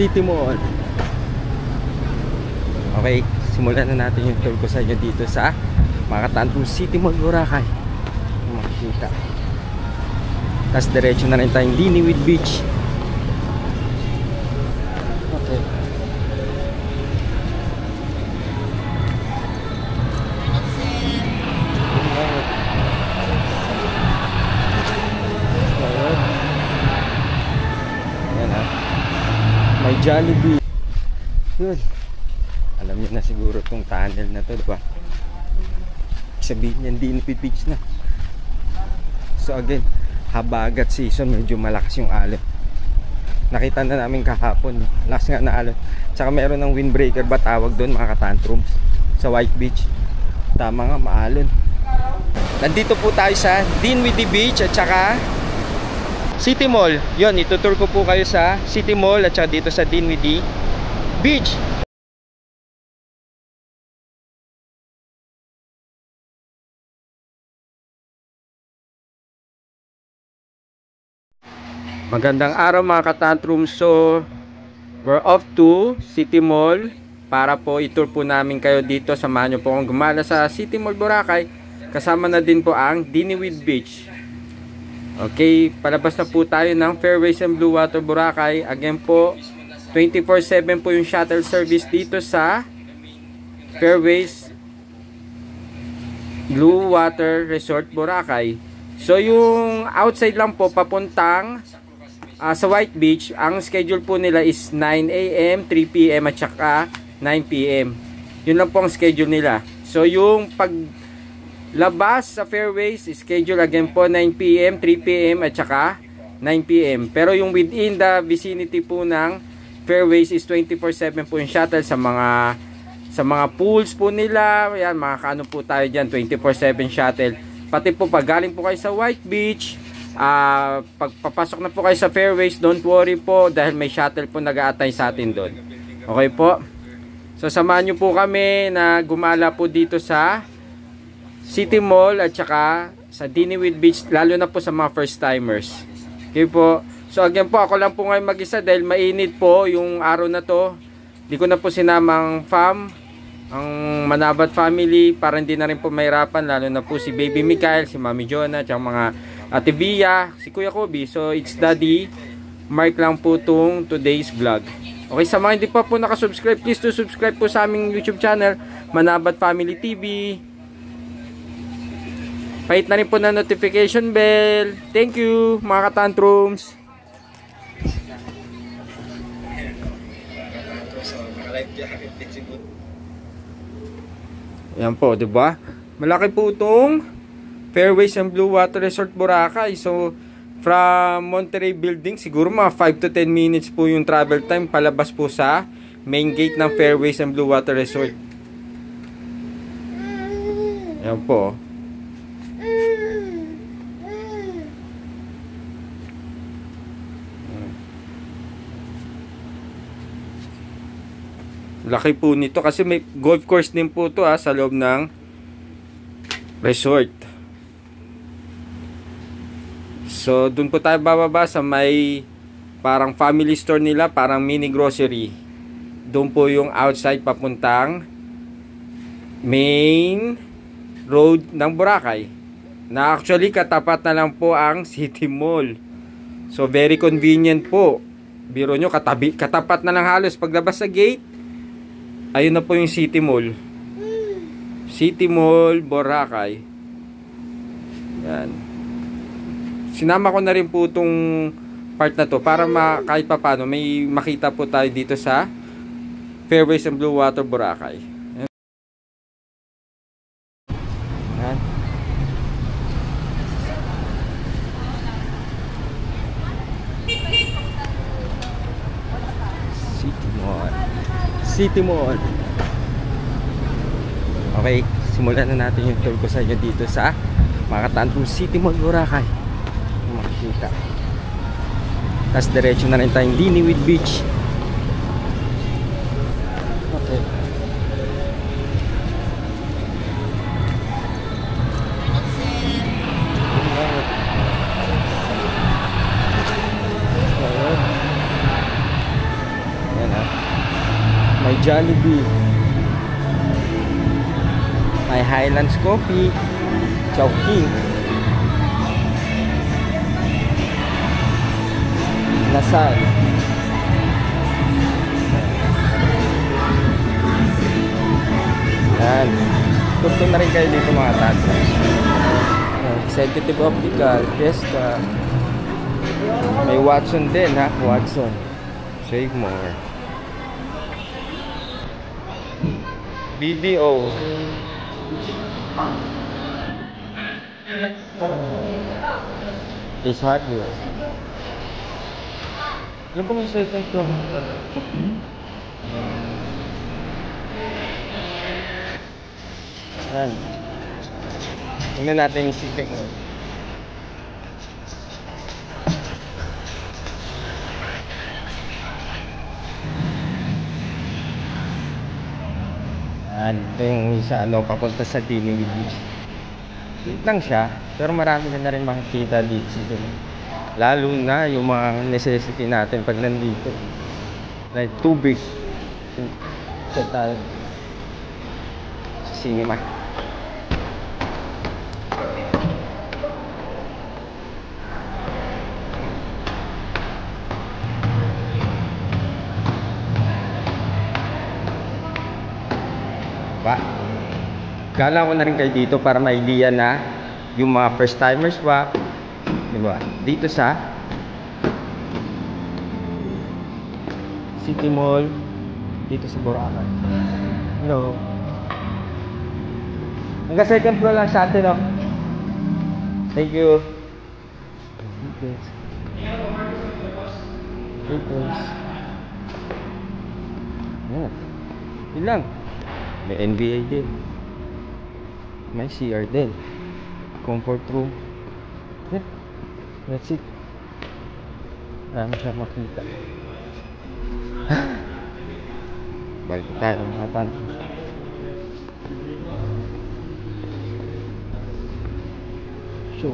City Mall. Okay, simulan na natin yung tour ko sa inyo dito sa Kataan Room City Mall, Boracay. Makikita. Tapos diretso na rin tayong Diniwid Beach. Okay. Ayan ha. May Jollibee. Yun. Alam niyo na siguro itong tunnel na to, diba? Sabihin yan, Diniwid Beach na. So again, habagat season, medyo malakas yung alon. Nakita na namin kahapon, lakas nga na alon. Tsaka meron ng windbreaker ba tawag doon, mga katantrums, sa White Beach. Tama nga, maalon. Nandito po tayo sa Dinwiddie Beach at tsaka City Mall. Yun, itutur ko po kayo sa City Mall at tsaka dito sa Dinwiddie Beach. Magandang araw mga katantrums. So we're off to City Mall para po itour po namin kayo dito. Samahan nyo po akong gumala sa City Mall Boracay. Kasama na din po ang Diniwid Beach. Okay, palabas na po tayo ng Fairways and Blue Water Boracay. Again po, 24/7 po yung shuttle service dito sa Fairways Blue Water Resort Boracay. So yung outside lang po papuntang sa White Beach, ang schedule po nila is 9 AM, 3 PM at saka 9 PM. Yun lang po ang schedule nila. So yung paglabas sa Fairways, schedule again po 9 PM, 3 PM at saka 9 PM. Pero yung within the vicinity po ng Fairways is 24/7 po yung shuttle sa mga pools po nila. Yan, makakaano po tayo dyan, 24/7 shuttle. Pati po pag galing po kayo sa White Beach, pagpapasok na po kayo sa Fairways, don't worry po dahil may shuttle po nag-aatay sa atin doon. Okay po? So samahan nyo po kami na gumala po dito sa City Mall at saka sa Diniwid Beach, lalo na po sa mga first timers. Okay po? So again po, ako lang po ngayon mag-isa dahil mainit po yung araw na to. Di ko na po sinamang fam, ang Manabat family, para hindi na rin po mahirapan, lalo na po si Baby Mikael, si Mami Jonah, at mga Ate Bia, si Kuya Kobe. So it's Daddy Mark lang po itong today's vlog. Okay, sa mga hindi pa po nakasubscribe, please to subscribe po sa aming YouTube channel, Manabat Family TV. Pahit na rin po na notification bell. Thank you mga katantrums. Yan po, 'di ba? Malaki po itong Fairways and Blue Water Resort Boracay. So from Monterey Building, siguro mga 5 to 10 minutes po yung travel time palabas po sa main gate ng Fairways and Blue Water Resort. Yan po. Laki po nito kasi may golf course din po to sa loob ng resort. So dun po tayo bababa sa may parang family store nila, parang mini grocery. Doon po yung outside papuntang main road ng Boracay, na actually katapat na lang po ang City Mall. So very convenient po. Biro nyo, katapat na lang halos paglabas sa gate. Ayun na po yung City Mall. City Mall Boracay. Yan. Sinama ko na rin po itong part na to para kahit papano may makita po tayo dito sa Fairways and Blue Water Boracay. Yan. City Mall. City Mall. Okay, simulan na natin yung tour ko sa inyo dito sa Kataan Room City Mall Boracay. Makikita. Tapos diretso na rin tayong Diniwid Beach. Okay. Ayan Jollibee. May Highlands Coffee, Chowking, Lasal. Yan. Turto na rin kayo dito mga tatay. Executive Optical, Fiesta. May Watson din ha, Watson. Save more. BDO. Is hardware. Ano ba yung second to? Yan. Tingnan natin yung sitting. Yan. Ito yung isa papunta sa Dinwiddie Beach. Dito lang siya, pero marami na rin makikita dito. Lalo na yung mga necessity natin pag nandito. Like tubig. Sa cinema. Gala ko na rin kayo dito para may idea na yung mga first timers ba, diba? Dito sa City Mall, dito sa Boracay. Hello. Hanggang second floor lang sa atin, no? Thank you. Yun lang. May NBA din. May CR din. Comfort room. Yeah. That's it. Marami siya makita. Balik tayo mga tanto. So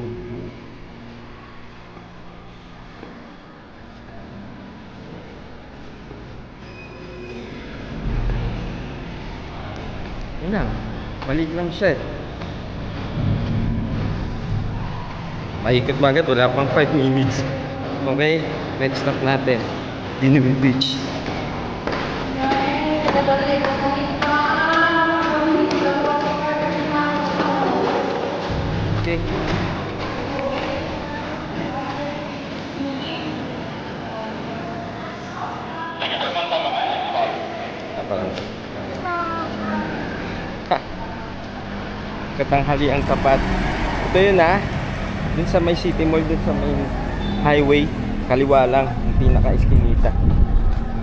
yun lang. Maliit lang siya. Maikot ba agad? Wala pang 5 minutes. Okay, let's stop natin. Dinwiddie Beach. Okay. Katanghali ang tapat. Ito yun ha. Dun sa may City Mall, dun sa may highway, kaliwa lang, yung pinaka-eskinita.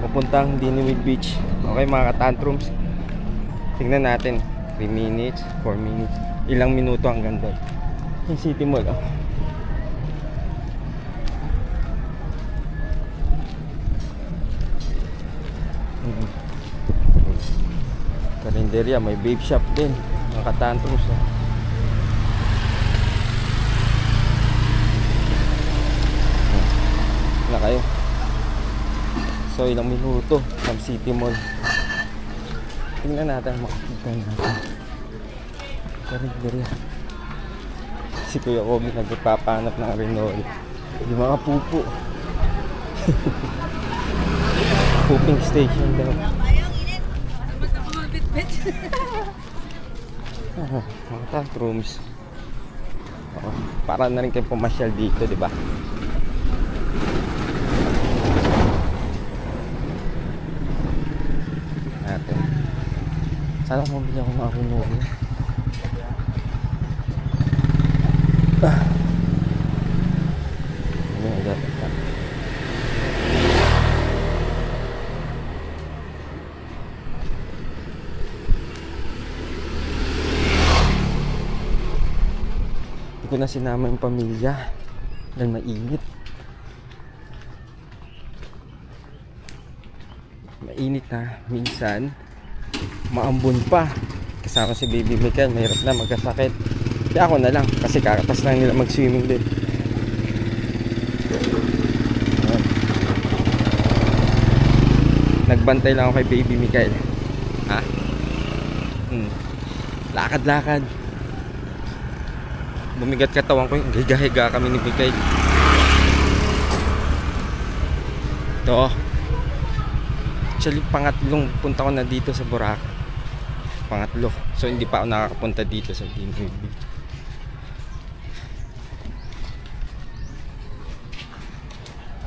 Pupuntang Dinwiddie Beach. Okay mga katantrums. Tingnan natin. 3 minutes, 4 minutes. Ilang minuto hanggang doon. Yung City Mall, oh. Karinderya, may babe shop din. Mga katantrums, oh. Na kayo. So ilang minuto sa City Mall. Tingnan natin, makikita natin. Karinderya. Si Kuya Kobe nagpapanap ng Renault. Yung mga pupo. Pooping station daw. Mga tantrums. Para na rin kayo pumasyal dito, di ba? Natin. Sana kung mabili ako mga Renault. Hindi ko na sinama yung pamilya dahil mainit. Mainit na minsan maambon pa. Kasama si Baby Michael, mahirap na magkasakit. Kaya ako na lang kasi kakatas lang nila mag-swimming din. Nagbantay lang ako kay Baby Michael. Ha? Lakad-lakad. Bumigat katawan ko yung higa-higa kami ni Mikael. Ito. Actually, pangatlong punta ko na dito sa Boracay. Pangatlo. So, hindi pa ako nakakapunta dito sa DMV.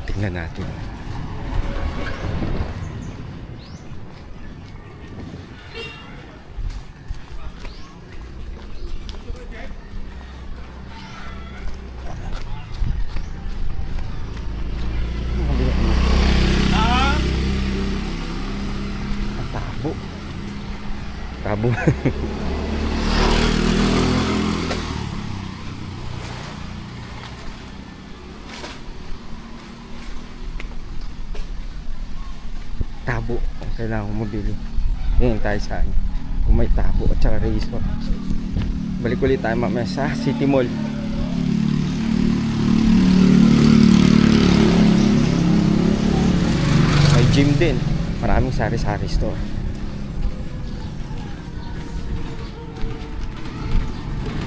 Tingnan natin. Tabo. Tabo ang kailangan mo mabili. Ngayon tayo sa kung may tabo at saka razor. Balik ulit tayo mamaya sa City Mall. May gym din. Maraming sari-sari store.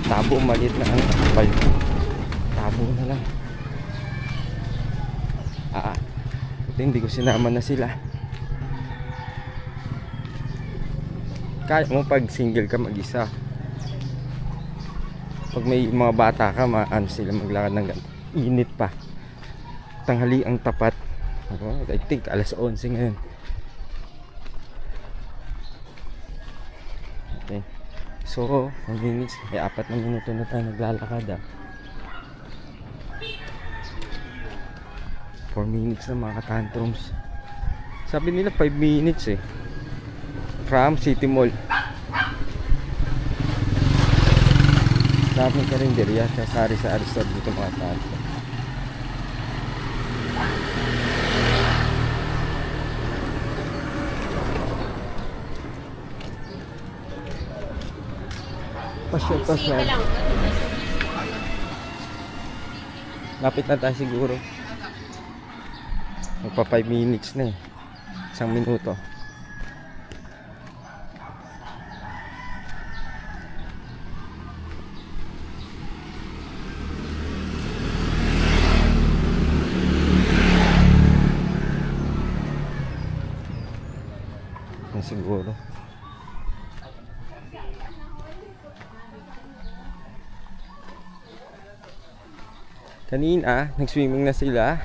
Tabo, maliit na ang kapal. Tabo na lang. Ito hindi ko sinama na sila. Kaya mo pag single ka mag-isa. Pag may mga bata ka, ano sila maglakad ng init pa. Tanghali ang tapat. I think alas 11 ngayon. Okay. So, 1 minutes, may 4 na minuto na tayo naglalakad 4 minutes na mga tantrums. Sabi nila 5 minutes from City Mall. Dami ka rin diriya sa sari-sari store dito mga tantrums. Pasyal. Lapit na tayo siguro. Magpa 5 minutes na 1 minuto. Siguro. Kanina, nag-swimming na sila.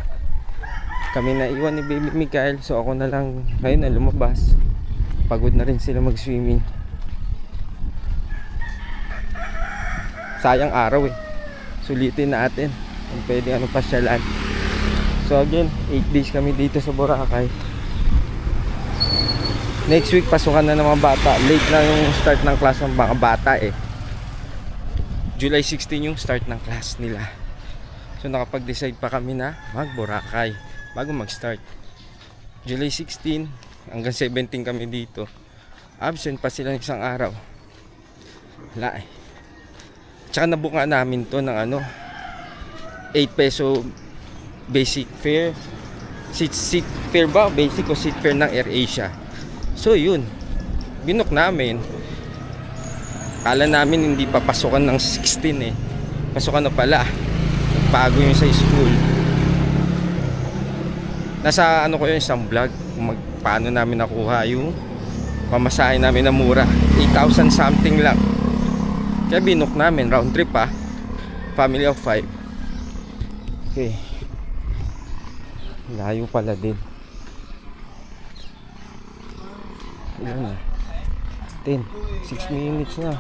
Kami na iwan ni Baby Mikael. So ako na lang ngayon na lumabas. Pagod na rin sila mag-swimming. Sayang araw Sulitin natin kung pwede pasyalan. So again, 8 days kami dito sa Boracay. Next week pasukan na ng mga bata. Late na yung start ng class ng mga bata July 16 yung start ng class nila. So nakapag-decide pa kami na mag-Boracay bago mag-start. July 16 hanggang 17 kami dito. Absent pa sila ng isang araw. Wala Tsaka nabuka namin to ng 8 peso basic fare. Seat fare ba? Basic o seat fare ng AirAsia. So yun, binook namin. Kala namin hindi pa pasukan ng 16 Pasukan na pala. Bago yung sa school. Nasa ko yun, isang vlog kung paano namin nakuha yung pamasahe namin na mura. 8,000 something lang. Kaya binook namin, round trip family of 5. Okay. Layo pala din. Ilan na? 10, 6 minutes na.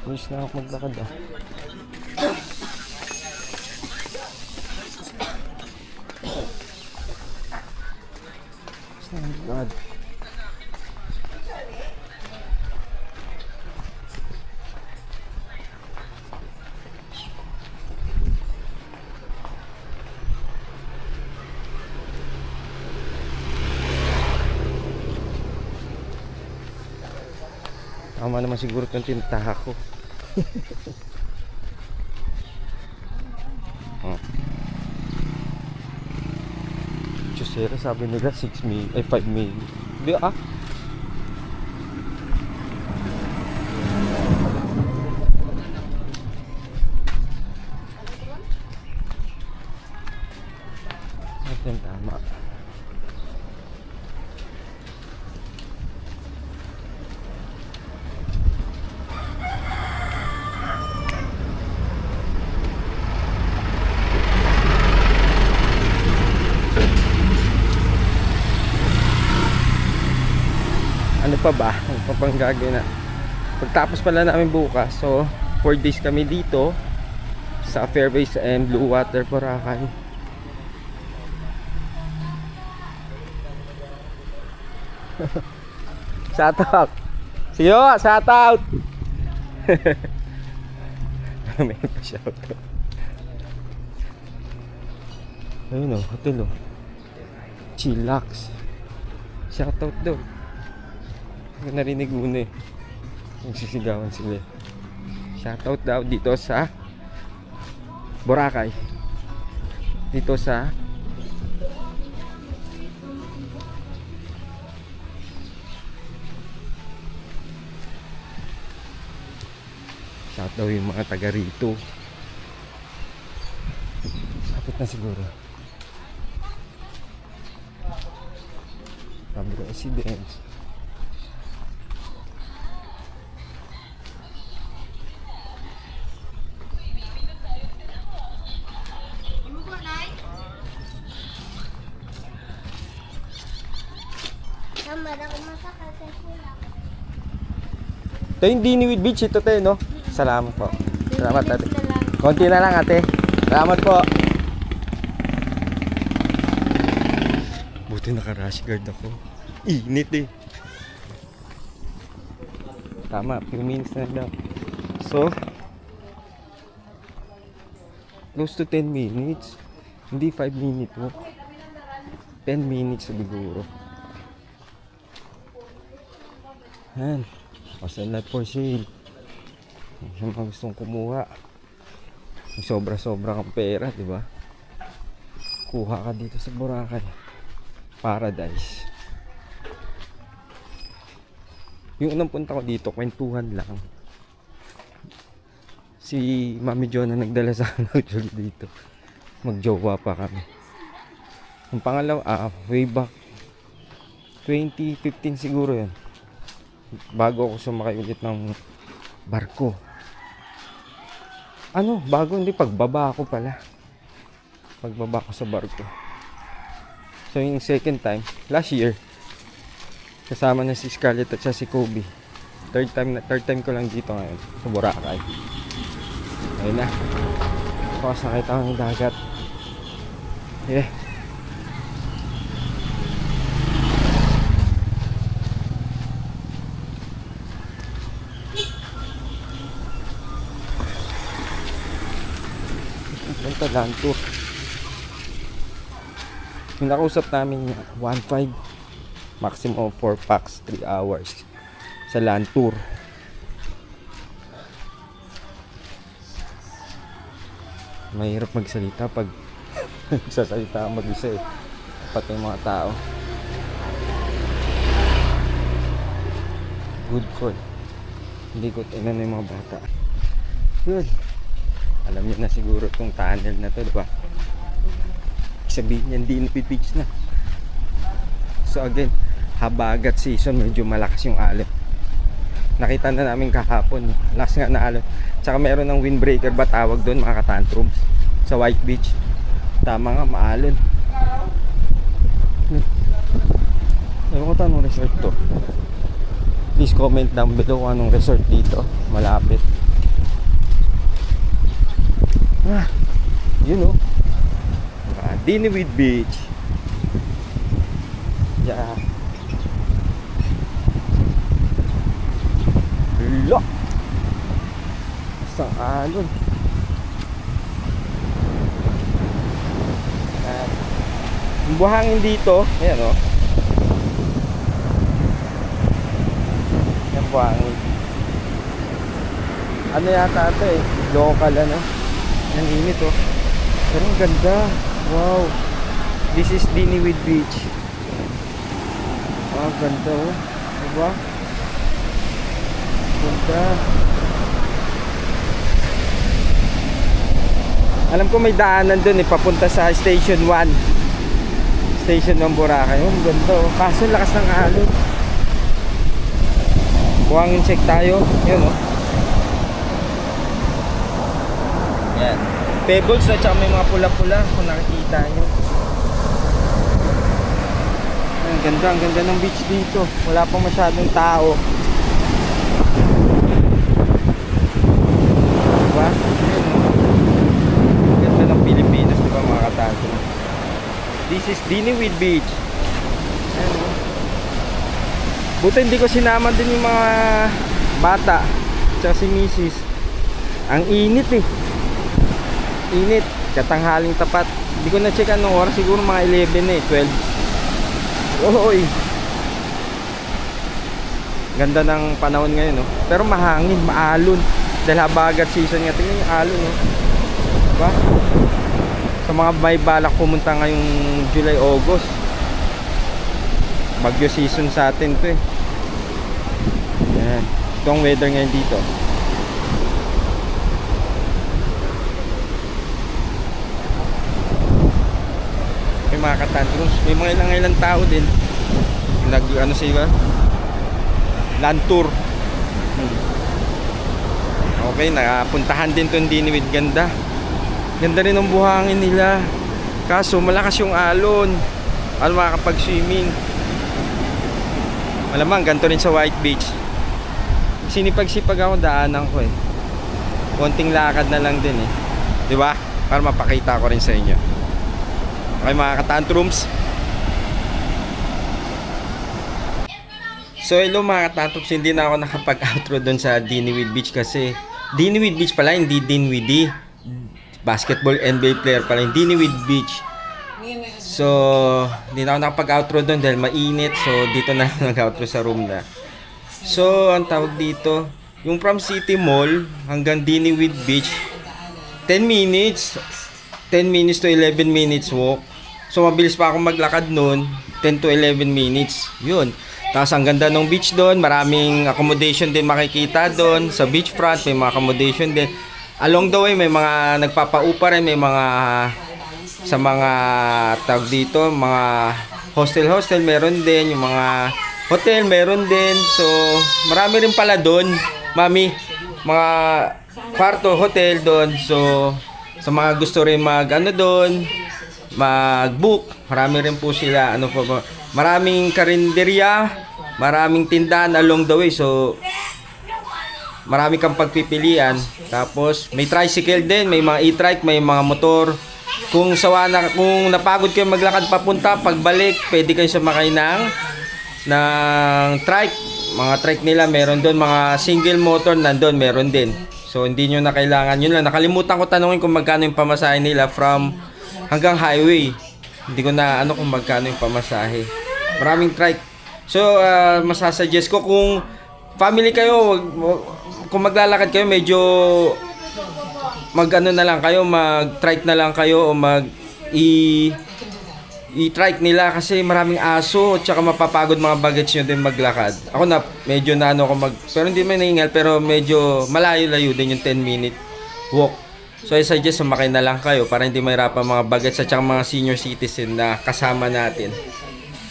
Miss na ako maglakad Oh my God. Tama naman siguro itong tintaha ko. Chusera, sabi nila 6 mil, 5 mil. Di pa ba? Ano pa pang gagawin na? Pagtapos pala namin bukas, so 4 days kami dito sa Fairways and Blue Water, Boracay. Shout out. Siyo, shout out. May pa-shout out. Ayun o, hotel o. Chillax. Shout out daw. Narinig mo na eh. Nagsisigawan sila. Shout out daw dito sa Boracay. Dito sa shout daw yung mga taga rito. Kapit na siguro. Sabi ko residence. Ito yung Diniwid Beach, ito tayo, no? Salamat po. Salamat, ate. Konti na lang, ate. Salamat po. Buti naka-rash guard ako. Init eh. Tama, few minutes na daw. So, close to 10 minutes. Hindi 5 minutes mo. 10 minutes siguro. Yan. Pasal na for sale. Yung mga gustong kumuha, sobra-sobra kang pera, di ba? Kuha ka dito sa Boracay. Paradise. Yung unang punta ko dito, kwentuhan lang. Si Mami Jo na nagdala sa akin dito. Magjowa pa kami. Yung pangalawa, way back 2015 siguro yun. Bago ako sumakay ulit ng barko. Bago hindi, pagbaba ako pala. Pagbaba ko sa barko. So yung second time, last year, kasama na si Scarlett at si Kobe. Third time ko lang dito ngayon sa Boracay. Ayun na. Tapos nakita ko ng dagat. Yeah. Punta land tour. Yung nakausap namin 1.5 maximum 4 packs 3 hours sa land tour. Mahirap magsalita pag sasalita mag-isa eh, pati yung mga tao. Good call. Hindi ko tinan yung mga bata. Good. Alam niyo na siguro itong tunnel na to, diba? Sabihin niya, hindi napipitch na. So again, habagat season, medyo malakas yung alon. Nakita na namin kahapon, lakas nga na alon. Tsaka meron ng windbreaker ba tawag doon, mga katantrums, sa White Beach. Tama nga, maalon. Ewan ko ito, anong resort to? Please comment down below kung anong resort dito, malapit. Yun o. Diniwid Beach. Yeah. Look. Isang alon. Yung buhangin dito, ayan o. Yung buhangin. Ano yata ito eh, local ano. Ang init oh. Pero ang ganda. Wow. This is Diniwid Beach. Ganda oh. Diba? Ganda. Alam ko may daanan dun eh, papunta sa Station 1. Station 1 Boracay. Oh, ganda oh. Kaso lakas ng alon. Buhangin check tayo. Yun oh. Yan. Pebbles at saka may mga pula-pula kung nakikita nyo. Ang Ang ganda ng beach dito. Wala pang masyadong tao. Diba? Ang ganda ng Pilipinas, diba mga katanto? This is Diniwid Beach. Ayan, oh. Buti hindi ko sinama din yung mga bata tsaka si Mrs. Ang init eh. Init. Katanghaling tapat. Hindi ko na-check anong oras. Siguro mga 11 eh. 12. Oy. Ganda ng panahon ngayon, no? Pero mahangin, maalon. Dahil habagat season nga. Tingnan yung alon, no? Diba? Sa mga may balak pumunta ngayong July, August. Bagyo season sa atin to eh. Ayan. Ito ang weather ngayon dito. May mga katantrums. May mga ilang tao din. Ano siya? Land tour. Okay, nakapuntahan din itong Diniwid. Ganda. Ganda rin ang buhangin nila. Kaso malakas yung alon. Ano makakapag-swimming. Malamang ganito rin sa White Beach. Sinipag-sipag ako, daanan ko eh. Konting lakad na lang din eh. Diba? Para mapakita ko rin sa inyo. Okay mga katantrums. So hello mga katantrums. Hindi na ako nakapag-outro doon sa Diniwid Beach kasi Diniwid Beach pala, hindi Dinwiddie. Basketball NBA player pala yung Diniwid Beach. So hindi na ako nakapag-outro doon dahil mainit. So dito na ako nag-outro sa room na. So ang tawag dito, yung from City Mall hanggang Diniwid Beach 10 minutes to 11 minutes walk. So mabilis pa ako maglakad noon, 10 to 11 minutes. Yun. Tapos ang ganda ng beach doon, maraming accommodation din makikita doon. Sa beachfront may mga accommodation din. Along the way may mga nagpapaupa rin, may mga sa mga tawag dito, mga hostel meron din, yung mga hotel meron din. So marami rin pala doon, mami, mga kwarto, hotel doon. So sa mga gusto rin doon, mag-book, marami rin po sila. Ano po ba? Maraming karinderya, maraming tindahan along the way. So marami kang pagpipilian. Tapos may tricycle din, may mga e-trike, may mga motor. Kung napagod kayo maglakad papunta, pagbalik, pwede kayo sumakay ng trike. Mga trike nila meron doon, mga single motor nandoon meron din. So hindi nyo na kailangan, yun lang. Nakalimutan ko tanungin kung magkano yung pamasahe nila from hanggang highway. Hindi ko na kung magkano yung pamasahe. Maraming trike. So masasuggest ko kung family kayo, kung maglalakad kayo, medyo na lang kayo, mag-trike na lang kayo o i-trike nila kasi maraming aso at saka mapapagod mga bagets nyo din maglakad. Ako na medyo pero hindi man nahingal, pero medyo malayo-layo din yung 10-minute walk. So I suggest sumakay na lang kayo para hindi mahirapan mga bagets at saka mga senior citizen na kasama natin.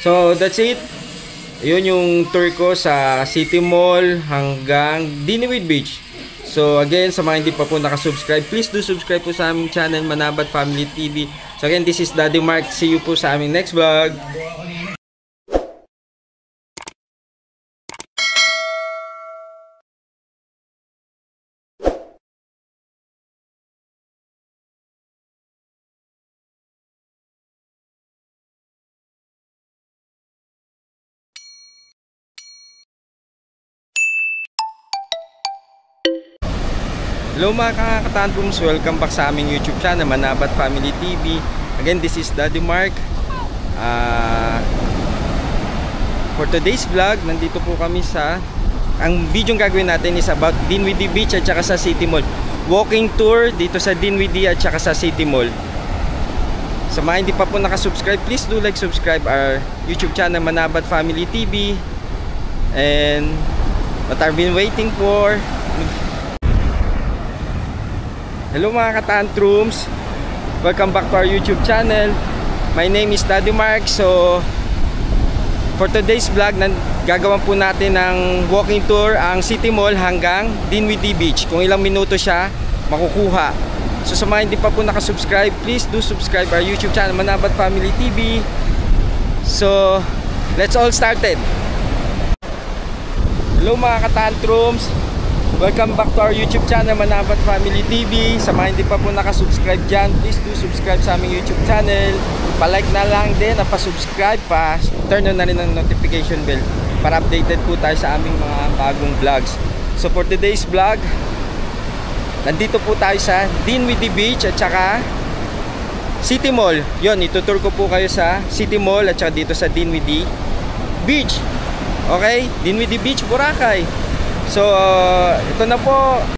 So that's it. Yun yung tour ko sa City Mall hanggang Diniwid Beach. So again, sa mga hindi pa po nakasubscribe, please do subscribe po sa aming channel, Manabat Family TV. So again, this is Daddy Mark. See you po sa aming next vlog. Hello mga kakatantrums, welcome back sa aming YouTube channel, Manabat Family TV. Again, this is Daddy Mark. For today's vlog, nandito po kami ang video gagawin natin is about Dinwiddie Beach at saka sa City Mall. Walking tour dito sa Dinwiddie at saka sa City Mall. Sa mga hindi pa po nakasubscribe, please do like, subscribe our YouTube channel, Manabat Family TV. And what I've been waiting for. Hello mga katantrums, welcome back to our YouTube channel. My name is Daddy Mark. So for today's vlog, gagawin po natin ng walking tour ang City Mall hanggang Dinwiddie Beach. Kung ilang minuto siya makukuha. So sa mga hindi pa po nakasubscribe, please do subscribe our YouTube channel, Manabat Family TV. So let's all started. Hello mga katantrums, welcome back to our YouTube channel, Manabat Family TV. Sa mga hindi pa po nakasubscribe dyan, please do subscribe sa aming YouTube channel. Palike na lang din, napasubscribe pa, turn on na rin ang notification bell para updated po tayo sa aming mga bagong vlogs. So for today's vlog, nandito po tayo sa Dinwiddie Beach at saka City Mall. Yun, itutur ko po kayo sa City Mall at saka dito sa Dinwiddie Beach. Okay, Dinwiddie Beach, Boracay. So ito na po.